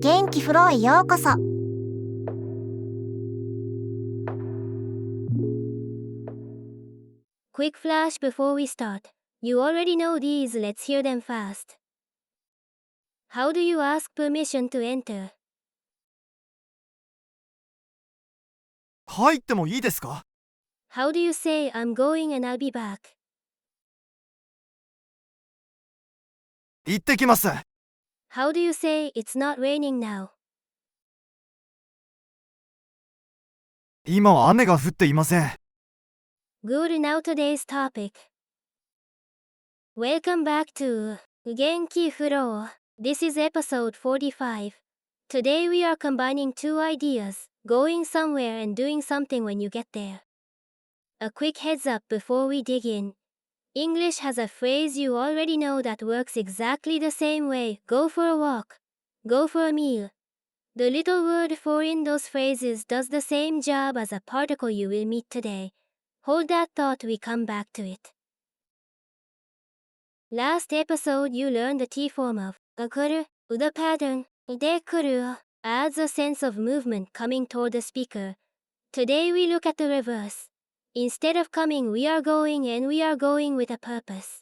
元気フローへようこそ。Quick flash before we start. You already know these, let's hear them fast. How do you ask permission to enter? 入ってもいいですか？ How do you say I'm going and I'll be back? 行ってきます。 How do you say it's not raining now? 今は雨が降っていません。 Good, now today's topic. Welcome back to 元気フロー. This is episode 45. Today we are combining two ideas, going somewhere and doing something when you get there. A quick heads up before we dig in. English has a phrase you already know that works exactly the same way. Go for a walk. Go for a meal. The little word for in those phrases does the same job as a particle you will meet today. Hold that thought, we come back to it. Last episode you learned the T form of 来る. The pattern で来る adds a sense of movement coming toward the speaker. Today we look at the reverse. Instead of coming, we are going, and we are going with a purpose.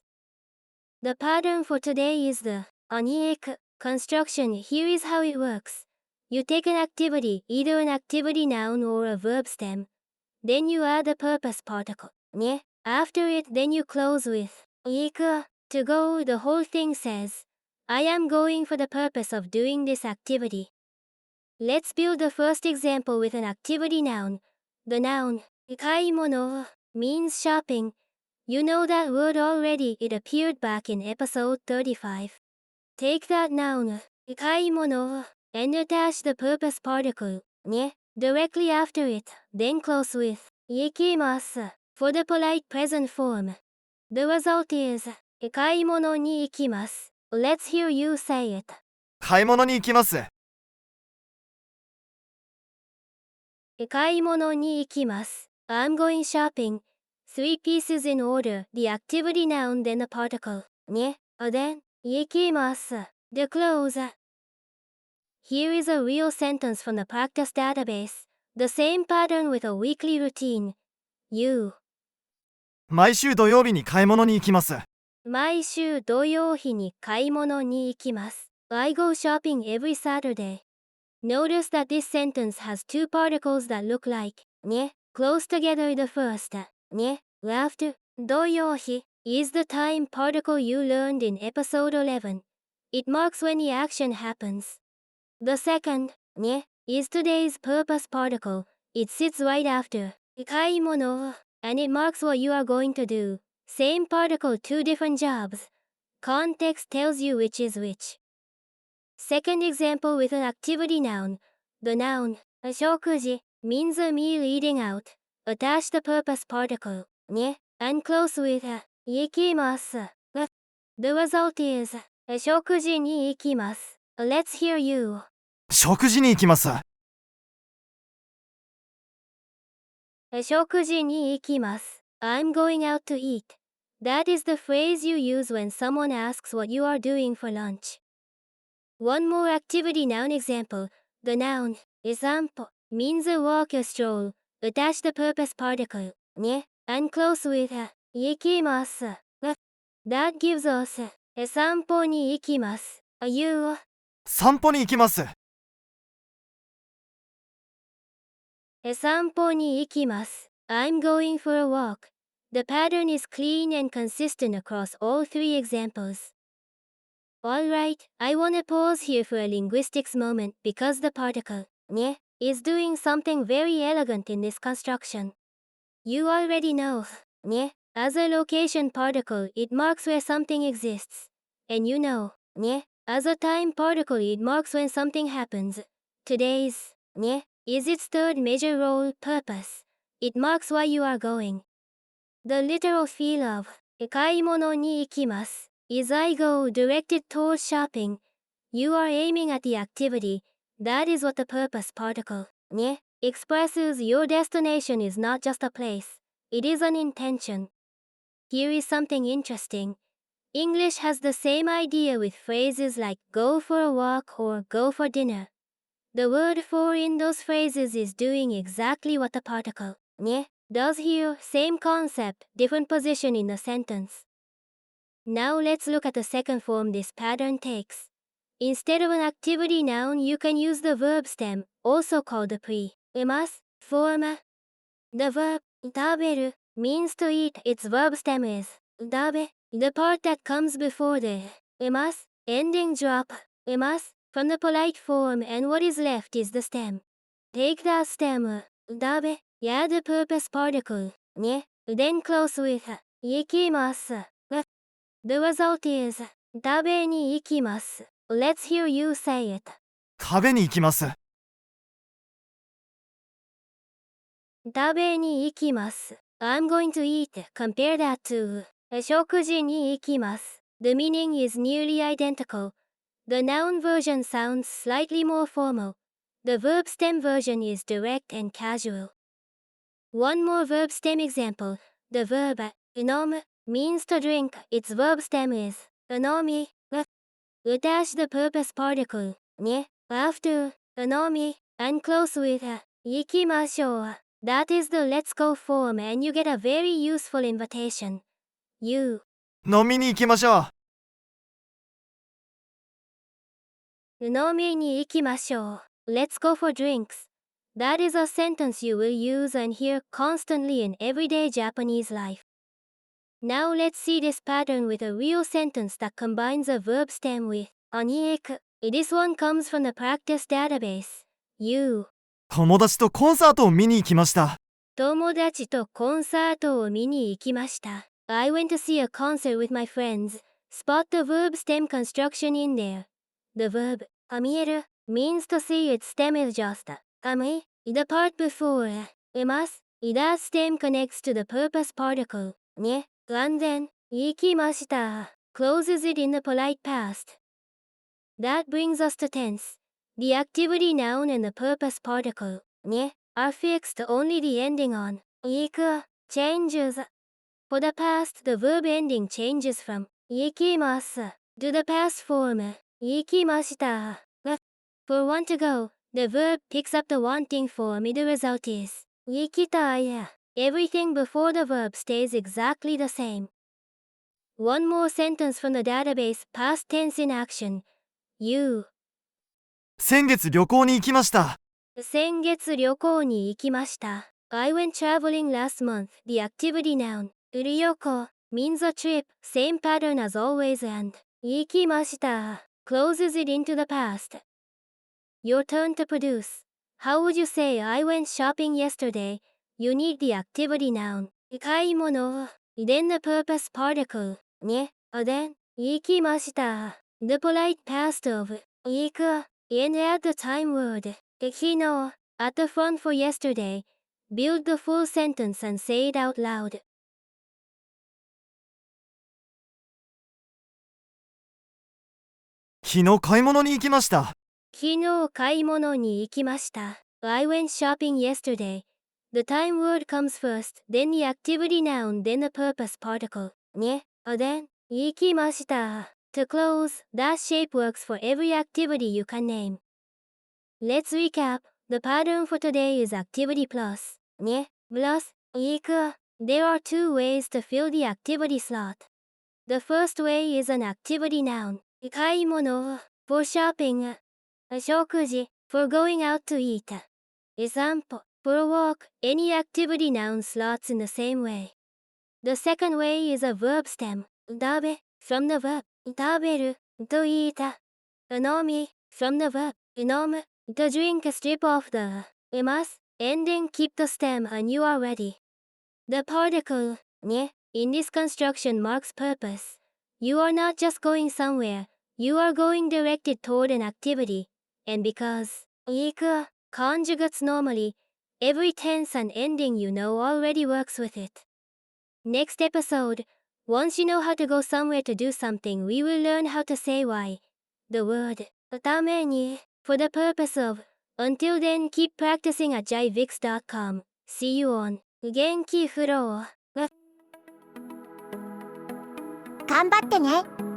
The pattern for today is the に行く construction. Here is how it works. You take an activity, either an activity noun or a verb stem. Then you add the purpose particle ね. After it, then you close with 行く to go. The whole thing says, I am going for the purpose of doing this activity. Let's build the first example with an activity noun. The noun 買い物 means shopping. You know that word already, it appeared back in episode 35. Take that noun 買い物 and attach the purpose particle ね directly after it, then close with 行きます for the polite present form. The result is 買い物に行きます. Let's hear you say it. 買い物に行きます。買い物に行きます. I'm going shopping. 3 pieces in order, the activity noun, then the particle ね then 行きます the close. Here is a real sentence from the practice database. The same pattern with a weekly routine. You 毎週土曜日に買い物に行きます。毎週土曜日に買い物に行きます. I go shopping every Saturday. Notice that this sentence has two particles that look like ね close together. The first ね after 土曜日 is the time particle you learned in episode 11. It marks when the action happens. The second ね is today's purpose particle. It sits right after 買い物 and it marks what you are going to do. Same particle, two different jobs. Context tells you which is which. Second example with an activity noun. The noun 食事 means a meal, eating out. Attach the purpose particle ね and close with 行きます The result is 食事に行きます. Let's hear you. 食事に行きます。食事に行きます. I'm going out to eat. That is the phrase you use when someone asks what you are doing for lunch. One more activity noun example. The noun 散歩 means a walk or stroll. Attach the purpose particle ね and close with 行きます That gives us 散歩に行きます You 散歩に行きます。散歩に行きます I'm going for a walk. The pattern is clean and consistent across all three examples. Alright, I want to pause here for a linguistics moment because the particle ね is doing something very elegant in this construction. You already know ね as a location particle, it marks where something exists. And you know ね as a time particle, it marks when something happens. Today's ね is its third major role, purpose. It marks why you are going. The literal feel of 買い物に行きます is I go directed towards shopping. You are aiming at the activity. That is what the purpose particle ね expresses. Your destination is not just a place. It is an intention. Here is something interesting. English has the same idea with phrases like go for a walk or go for dinner. The word for in those phrases is doing exactly what the particle に does here. Same concept, different position in the sentence. Now let's look at the second form this pattern takes. Instead of an activity noun, you can use the verb stem, also called the pre-imas form. The verb 食べる means to eat. Its verb stem is 食べ. The part that comes before the います ending drop います from the polite form, and what is left is the stem. Take that stem 食べ add the purpose particle に then close with 行きます The result is 食べに行きます Let's hear you say it. 食べに行きます。食べに行きます I'm going to eat. Compare that to 食事に行きます The meaning is nearly identical. The noun version sounds slightly more formal. The verb stem version is direct and casual. One more verb stem example. The verb 飲む means to drink. Its verb stem is 飲み Attach the purpose particle に after 飲み and close with 行きましょう That is the let's go form, and you get a very useful invitation. You 飲みに行きましょう。飲みに行きましょう Let's go for drinks. That is a sentence you will use and hear constantly in everyday Japanese life. Now let's see this pattern with a real sentence that combines a verb stem with に行く This one comes from the practice database. You 友達とコンサートを見に行きました。友達とコンサートを見に行きました。I went to see a concert with my friends. Spot the verb stem construction in there. The verb 見える means to see. Its stem is just 見 The part before います That stem connects to the purpose particle に and then 行きました closes it in the polite past. That brings us to tense. The activity noun and the purpose particle に are fixed. Only the ending on 行く changes. For the past, the verb ending changes from 行きます to the past form 行きました For want to go, the verb picks up the wanting form. The result is 行きたい Everything before the verb stays exactly the same. One more sentence from the database, past tense in action. You 先月旅行に行きました。先月旅行に行きました。I went traveling last month. The activity noun 旅行 means a trip. Same pattern as always, and 行きました closes it into the past. Your turn to produce. How would you say I went shopping yesterday? You need the activity noun 買い物 then the purpose particle に then 行きました the polite past of 行く and add the time word 昨日 at the front for yesterday. Build the full sentence and say it out loud. 昨日買い物に行きました。昨日買い物に行きました。I went shopping yesterday. The time word comes first, then the activity noun, then the purpose particle. に then 行きました To close, that shape works for every activity you can name. Let's recap. The pattern for today is activity plus に plus 行く There are two ways to fill the activity slot. The first way is an activity noun 買い物 for shopping 食事 for going out to eat 散歩 for a walk. Any activity noun slots in the same way. The second way is a verb stem 食べ from the verb 食べる to eat 飲み from the verb 飲む to drink. Strip off the います and then keep the stem and you are ready. The particle に in this construction marks purpose. You are not just going somewhere, you are going directed toward an activity. And because 行く conjugates normally, every tense and ending you know already works with it. Next episode, once you know how to go somewhere to do something, we will learn how to say why. The word ために for the purpose of. Until then, keep practicing at jivix.com. See you on 元気フロー。頑張ってね。